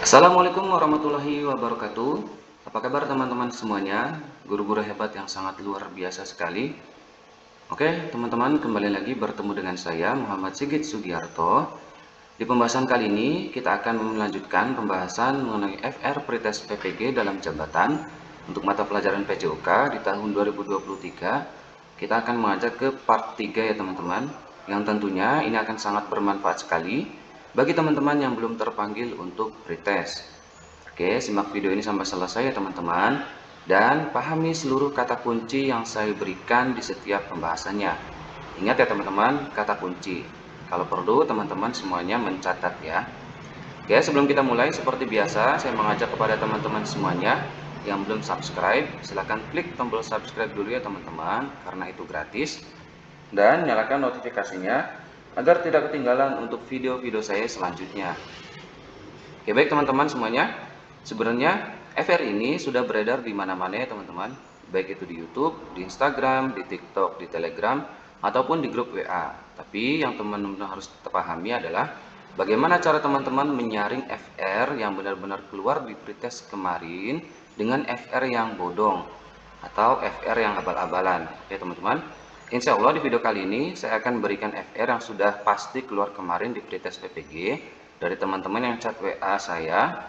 Assalamualaikum warahmatullahi wabarakatuh. Apa kabar teman-teman semuanya? Guru-guru hebat yang sangat luar biasa sekali. Oke, teman-teman, kembali lagi bertemu dengan saya Muhammad Sigit Sugiarto. Di pembahasan kali ini kita akan melanjutkan pembahasan mengenai FR Pretest PPG dalam jabatan untuk mata pelajaran PJOK di tahun 2023. Kita akan mengajak ke part 3 ya teman-teman, yang tentunya ini akan sangat bermanfaat sekali bagi teman-teman yang belum terpanggil untuk pretest. Oke, simak video ini sampai selesai ya teman-teman, dan pahami seluruh kata kunci yang saya berikan di setiap pembahasannya. Ingat ya teman-teman, kata kunci. Kalau perlu teman-teman semuanya mencatat ya. Oke, sebelum kita mulai seperti biasa, saya mengajak kepada teman-teman semuanya yang belum subscribe, silahkan klik tombol subscribe dulu ya teman-teman, karena itu gratis. Dan nyalakan notifikasinya agar tidak ketinggalan untuk video-video saya selanjutnya. Oke, baik teman-teman semuanya. Sebenarnya FR ini sudah beredar di mana-mana ya teman-teman. Baik itu di YouTube, di Instagram, di TikTok, di Telegram, ataupun di grup WA. Tapi yang teman-teman harus pahami adalah bagaimana cara teman-teman menyaring FR yang benar-benar keluar di pretest kemarin dengan FR yang bodong atau FR yang abal-abalan. Oke teman-teman. Insya Allah di video kali ini saya akan berikan FR yang sudah pasti keluar kemarin di pretest PPG dari teman-teman yang chat WA saya.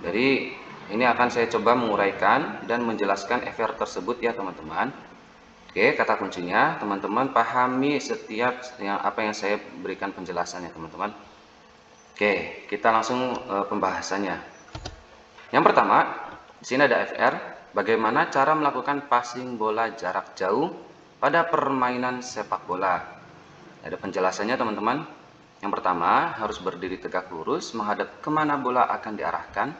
Jadi ini akan saya coba menguraikan dan menjelaskan FR tersebut ya teman-teman. Oke, kata kuncinya teman-teman pahami setiap apa yang saya berikan penjelasannya teman-teman. Oke, kita langsung pembahasannya. Yang pertama, di sini ada FR, bagaimana cara melakukan passing bola jarak jauh pada permainan sepak bola. Ada penjelasannya teman-teman. Yang pertama, harus berdiri tegak lurus menghadap kemana bola akan diarahkan.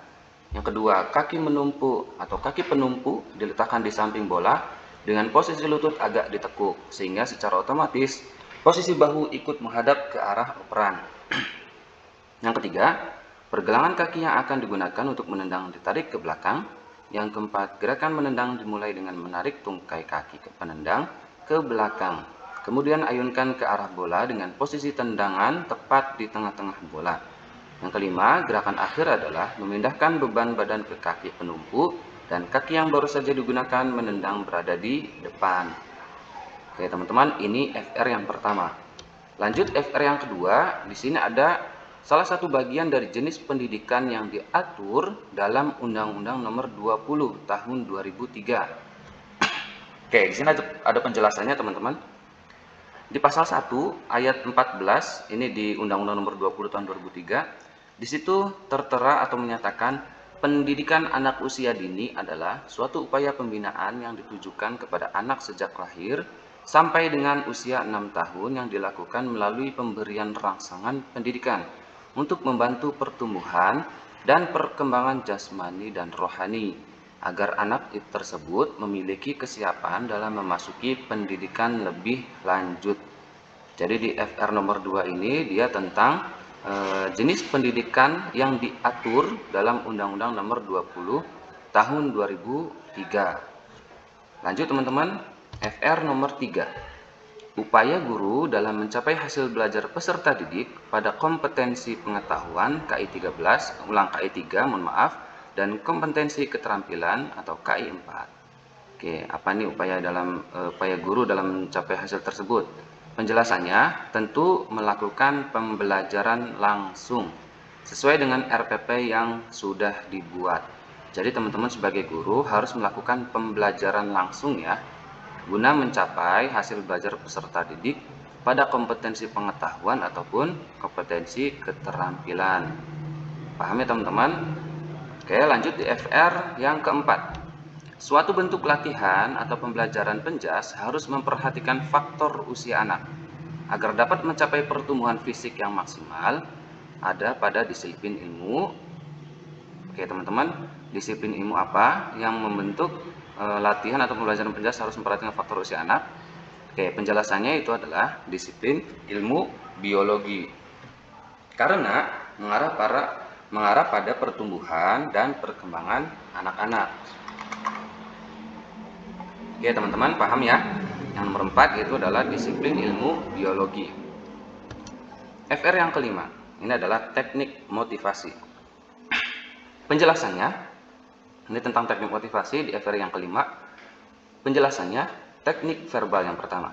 Yang kedua, kaki menumpu atau kaki penumpu diletakkan di samping bola dengan posisi lutut agak ditekuk, sehingga secara otomatis posisi bahu ikut menghadap ke arah operan. Yang ketiga, pergelangan kaki yang akan digunakan untuk menendang ditarik ke belakang. Yang keempat, gerakan menendang dimulai dengan menarik tungkai kaki ke penendang ke belakang. Kemudian ayunkan ke arah bola dengan posisi tendangan tepat di tengah-tengah bola. Yang kelima, gerakan akhir adalah memindahkan beban badan ke kaki penumpu dan kaki yang baru saja digunakan menendang berada di depan. Oke teman-teman, ini FR yang pertama. Lanjut FR yang kedua, di sini ada salah satu bagian dari jenis pendidikan yang diatur dalam Undang-Undang Nomor 20 Tahun 2003. Oke, di sini ada penjelasannya teman-teman. Di pasal 1 ayat 14, ini di Undang-Undang Nomor 20 Tahun 2003, di situ tertera atau menyatakan pendidikan anak usia dini adalah suatu upaya pembinaan yang ditujukan kepada anak sejak lahir sampai dengan usia 6 tahun yang dilakukan melalui pemberian rangsangan pendidikan untuk membantu pertumbuhan dan perkembangan jasmani dan rohani agar anak tersebut memiliki kesiapan dalam memasuki pendidikan lebih lanjut. Jadi di FR nomor 2 ini dia tentang jenis pendidikan yang diatur dalam Undang-Undang Nomor 20 Tahun 2003. Lanjut teman-teman, FR nomor 3. Upaya guru dalam mencapai hasil belajar peserta didik pada kompetensi pengetahuan KI 13, KI 3, mohon maaf, dan kompetensi keterampilan atau KI 4. Oke, apa nih upaya guru dalam mencapai hasil tersebut? Penjelasannya tentu melakukan pembelajaran langsung sesuai dengan RPP yang sudah dibuat. Jadi teman-teman sebagai guru harus melakukan pembelajaran langsung ya, guna mencapai hasil belajar peserta didik pada kompetensi pengetahuan ataupun kompetensi keterampilan. Paham ya teman-teman? Oke, lanjut di FR yang keempat. Suatu bentuk latihan atau pembelajaran penjas harus memperhatikan faktor usia anak agar dapat mencapai pertumbuhan fisik yang maksimal ada pada disiplin ilmu. Oke teman-teman, disiplin ilmu apa yang membentuk latihan atau pembelajaran penjas harus memperhatikan faktor usia anak? Oke, penjelasannya itu adalah disiplin ilmu biologi. Karena mengarah pada pertumbuhan dan perkembangan anak-anak. Oke teman-teman, paham ya? Yang nomor 4 itu adalah disiplin ilmu biologi. FR yang kelima, ini adalah teknik motivasi. Penjelasannya, ini tentang teknik motivasi di FR yang kelima. Penjelasannya, teknik verbal yang pertama.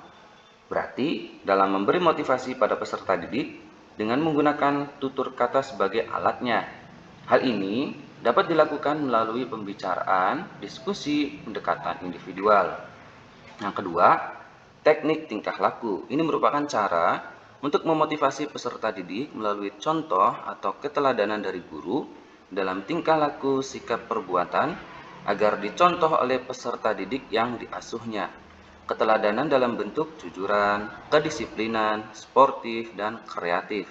Berarti, dalam memberi motivasi pada peserta didik dengan menggunakan tutur kata sebagai alatnya. Hal ini dapat dilakukan melalui pembicaraan, diskusi, pendekatan individual. Yang kedua, teknik tingkah laku. Ini merupakan cara untuk memotivasi peserta didik melalui contoh atau keteladanan dari guru dalam tingkah laku, sikap, perbuatan agar dicontoh oleh peserta didik yang diasuhnya. Keteladanan dalam bentuk jujuran, kedisiplinan, sportif, dan kreatif.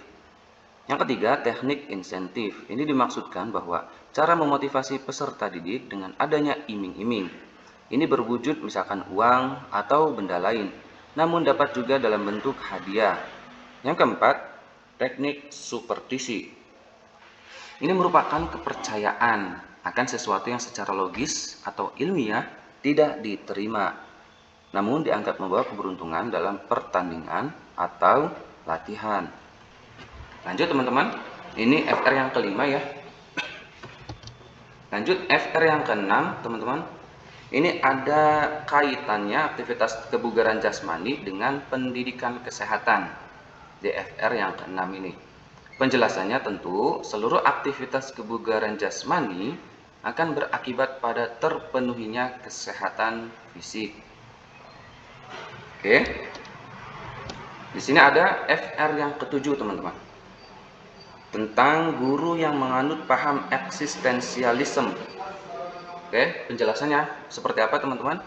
Yang ketiga, teknik insentif. Ini dimaksudkan bahwa cara memotivasi peserta didik dengan adanya iming-iming. Ini berwujud misalkan uang atau benda lain, namun dapat juga dalam bentuk hadiah. Yang keempat, teknik superstisi. Ini merupakan kepercayaan akan sesuatu yang secara logis atau ilmiah tidak diterima, namun dianggap membawa keberuntungan dalam pertandingan atau latihan. Lanjut teman-teman, ini FR yang kelima ya. Lanjut FR yang keenam teman-teman. Ini ada kaitannya aktivitas kebugaran jasmani dengan pendidikan kesehatan di FR yang keenam ini. Penjelasannya tentu seluruh aktivitas kebugaran jasmani akan berakibat pada terpenuhinya kesehatan fisik. Oke. Di sini ada FR yang ketujuh teman-teman. Tentang guru yang menganut paham eksistensialisme. Oke, penjelasannya seperti apa teman-teman?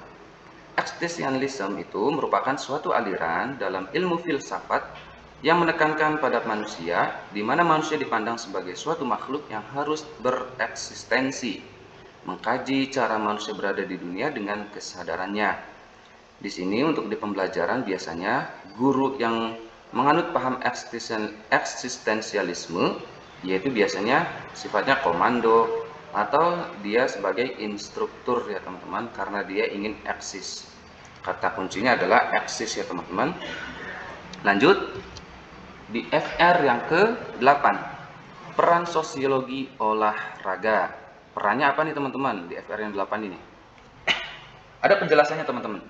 Eksistensialisme itu merupakan suatu aliran dalam ilmu filsafat yang menekankan pada manusia, di mana manusia dipandang sebagai suatu makhluk yang harus bereksistensi, mengkaji cara manusia berada di dunia dengan kesadarannya. Di sini untuk di pembelajaran biasanya guru yang menganut paham eksistensialisme, yaitu biasanya sifatnya komando atau dia sebagai instruktur ya teman-teman, karena dia ingin eksis. Kata kuncinya adalah eksis ya teman-teman. Lanjut. Di FR yang ke-8, peran sosiologi olahraga. Perannya apa nih teman-teman di FR yang 8 ini? Ada penjelasannya teman-teman.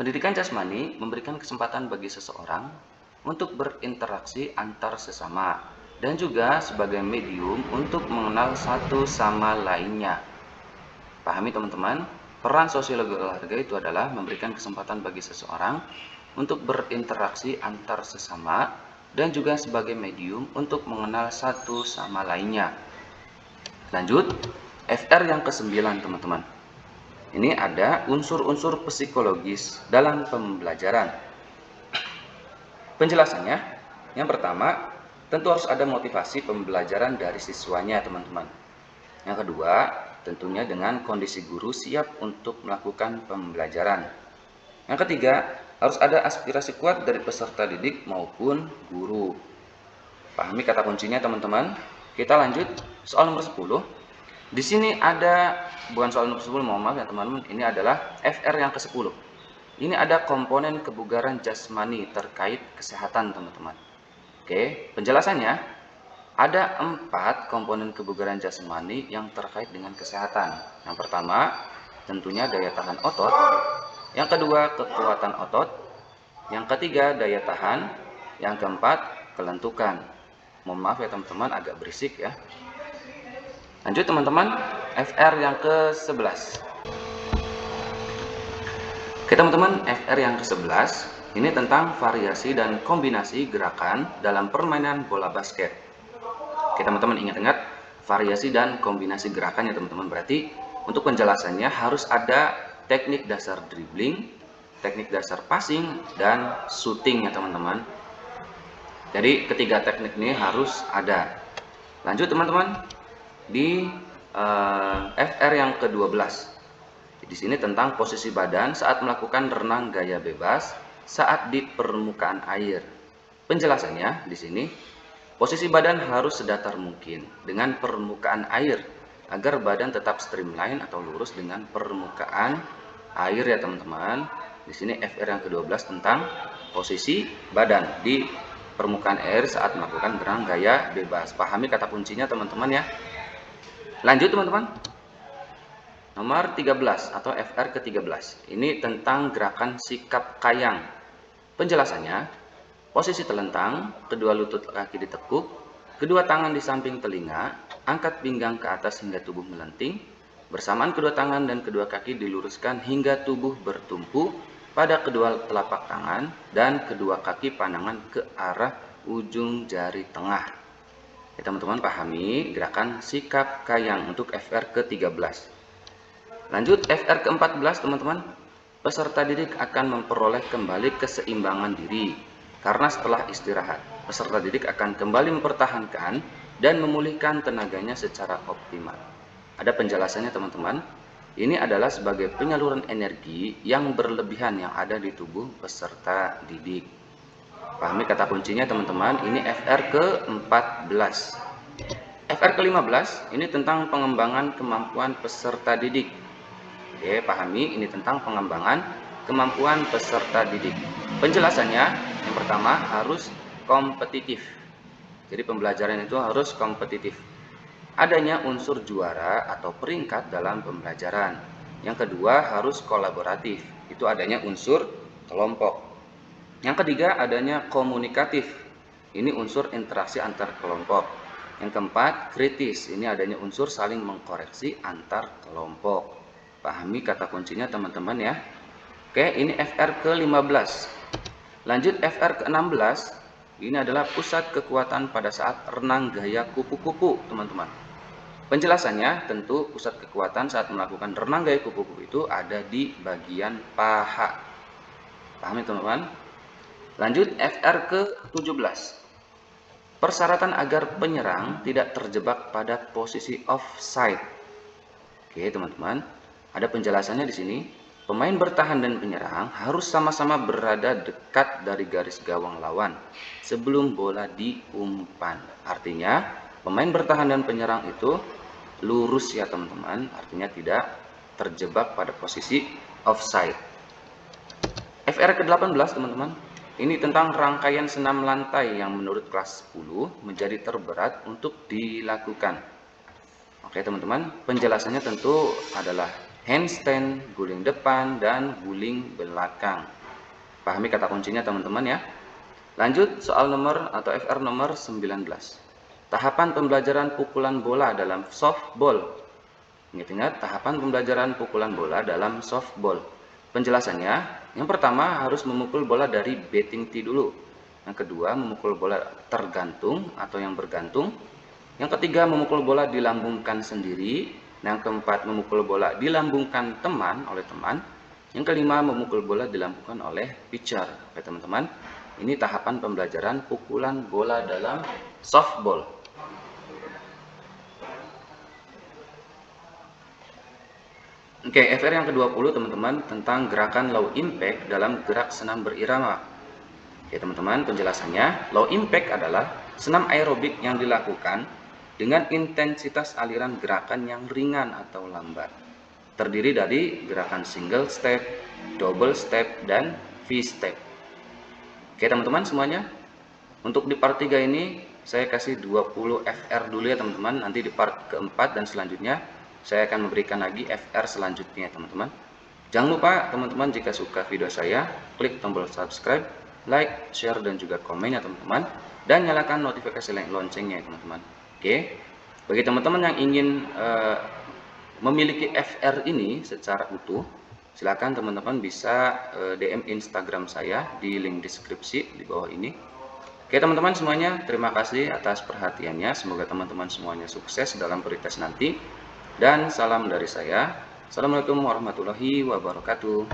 Pendidikan jasmani memberikan kesempatan bagi seseorang untuk berinteraksi antar sesama dan juga sebagai medium untuk mengenal satu sama lainnya. Pahami teman-teman, peran sosiologi olahraga itu adalah memberikan kesempatan bagi seseorang untuk berinteraksi antar sesama dan juga sebagai medium untuk mengenal satu sama lainnya. Lanjut, FR yang ke-9 teman-teman. Ini ada unsur-unsur psikologis dalam pembelajaran. Penjelasannya, yang pertama, tentu harus ada motivasi pembelajaran dari siswanya teman-teman. Yang kedua, tentunya dengan kondisi guru siap untuk melakukan pembelajaran. Yang ketiga, harus ada aspirasi kuat dari peserta didik maupun guru. Pahami kata kuncinya teman-teman. Kita lanjut soal nomor 10. Di sini ada, bukan soal nomor 10, mohon maaf ya teman-teman, ini adalah FR yang ke-10. Ini ada komponen kebugaran jasmani terkait kesehatan teman-teman. Oke, penjelasannya ada 4 komponen kebugaran jasmani yang terkait dengan kesehatan. Yang pertama, tentunya daya tahan otot. Yang kedua, kekuatan otot. Yang ketiga, daya tahan. Yang keempat, kelentukan. Mohon maaf ya teman-teman, agak berisik ya. Lanjut teman-teman, FR yang ke-11. Oke teman-teman, FR yang ke-11 ini tentang variasi dan kombinasi gerakan dalam permainan bola basket. Oke teman-teman, ingat-ingat variasi dan kombinasi gerakan ya teman-teman. Berarti untuk penjelasannya harus ada teknik dasar dribbling, teknik dasar passing, dan shooting ya teman-teman. Jadi ketiga teknik ini harus ada. Lanjut teman-teman, di FR yang ke-12. Di sini tentang posisi badan saat melakukan renang gaya bebas saat di permukaan air. Penjelasannya di sini, posisi badan harus sedatar mungkin dengan permukaan air agar badan tetap streamline atau lurus dengan permukaan air ya teman-teman. Di sini FR yang ke-12 tentang posisi badan di permukaan air saat melakukan renang gaya bebas. Pahami kata kuncinya teman-teman ya. Lanjut teman-teman. Nomor 13 atau FR ke-13. Ini tentang gerakan sikap kayang. Penjelasannya, posisi telentang, kedua lutut kaki ditekuk, kedua tangan di samping telinga, angkat pinggang ke atas hingga tubuh melenting, bersamaan kedua tangan dan kedua kaki diluruskan hingga tubuh bertumpu pada kedua telapak tangan dan kedua kaki pandangan ke arah ujung jari tengah. Ya, teman-teman pahami gerakan sikap kayang untuk FR ke-13. Lanjut FR ke-14 teman-teman. Peserta didik akan memperoleh kembali keseimbangan diri karena setelah istirahat, peserta didik akan kembali mempertahankan dan memulihkan tenaganya secara optimal. Ada penjelasannya teman-teman. Ini adalah sebagai penyaluran energi yang berlebihan yang ada di tubuh peserta didik. Pahami kata kuncinya teman-teman. Ini FR ke-14. FR ke-15 ini tentang pengembangan kemampuan peserta didik. Oke, pahami ini tentang pengembangan kemampuan peserta didik. Penjelasannya yang pertama harus kompetitif. Jadi pembelajaran itu harus kompetitif. Adanya unsur juara atau peringkat dalam pembelajaran. Yang kedua harus kolaboratif. Itu adanya unsur kelompok. Yang ketiga adanya komunikatif. Ini unsur interaksi antar kelompok. Yang keempat kritis. Ini adanya unsur saling mengkoreksi antar kelompok. Pahami kata kuncinya teman-teman ya. Oke, ini FR ke-15. Lanjut FR ke-16. Ini adalah pusat kekuatan pada saat renang gaya kupu-kupu, teman-teman. Penjelasannya tentu pusat kekuatan saat melakukan renang gaya kupu-kupu itu ada di bagian paha. Pahami teman-teman? Lanjut FR ke-17. Persyaratan agar penyerang tidak terjebak pada posisi offside. Oke, teman-teman. Ada penjelasannya di sini. Pemain bertahan dan penyerang harus sama-sama berada dekat dari garis gawang lawan sebelum bola diumpan. Artinya, pemain bertahan dan penyerang itu lurus ya teman-teman. Artinya tidak terjebak pada posisi offside. FR ke-18 teman-teman. Ini tentang rangkaian senam lantai yang menurut kelas 10 menjadi terberat untuk dilakukan. Oke teman-teman, penjelasannya tentu adalah handstand, guling depan, dan guling belakang. Pahami kata kuncinya teman-teman ya. Lanjut soal nomor atau FR nomor 19. Tahapan pembelajaran pukulan bola dalam softball. Ingat-ingat tahapan pembelajaran pukulan bola dalam softball. Penjelasannya, yang pertama harus memukul bola dari batting tee dulu. Yang kedua memukul bola tergantung atau yang bergantung. Yang ketiga memukul bola dilambungkan sendiri. Yang keempat memukul bola dilambungkan oleh teman. Yang kelima memukul bola dilambungkan oleh pitcher. Oke teman-teman, ini tahapan pembelajaran pukulan bola dalam softball. Oke, FR yang ke-20 teman-teman tentang gerakan low impact dalam gerak senam berirama. Oke teman-teman, penjelasannya low impact adalah senam aerobik yang dilakukan dengan intensitas aliran gerakan yang ringan atau lambat. Terdiri dari gerakan single step, double step, dan V-step. Oke teman-teman semuanya. Untuk di part 3 ini saya kasih 20 FR dulu ya teman-teman. Nanti di part keempat dan selanjutnya saya akan memberikan lagi FR selanjutnya teman-teman. Jangan lupa teman-teman jika suka video saya, klik tombol subscribe, like, share, dan juga komen ya teman-teman. Dan nyalakan notifikasi loncengnya ya teman-teman. Oke, bagi teman-teman yang ingin memiliki FR ini secara utuh, silakan teman-teman bisa DM Instagram saya di link deskripsi di bawah ini. Oke teman-teman semuanya, terima kasih atas perhatiannya. Semoga teman-teman semuanya sukses dalam pretest nanti. Dan salam dari saya. Assalamualaikum warahmatullahi wabarakatuh.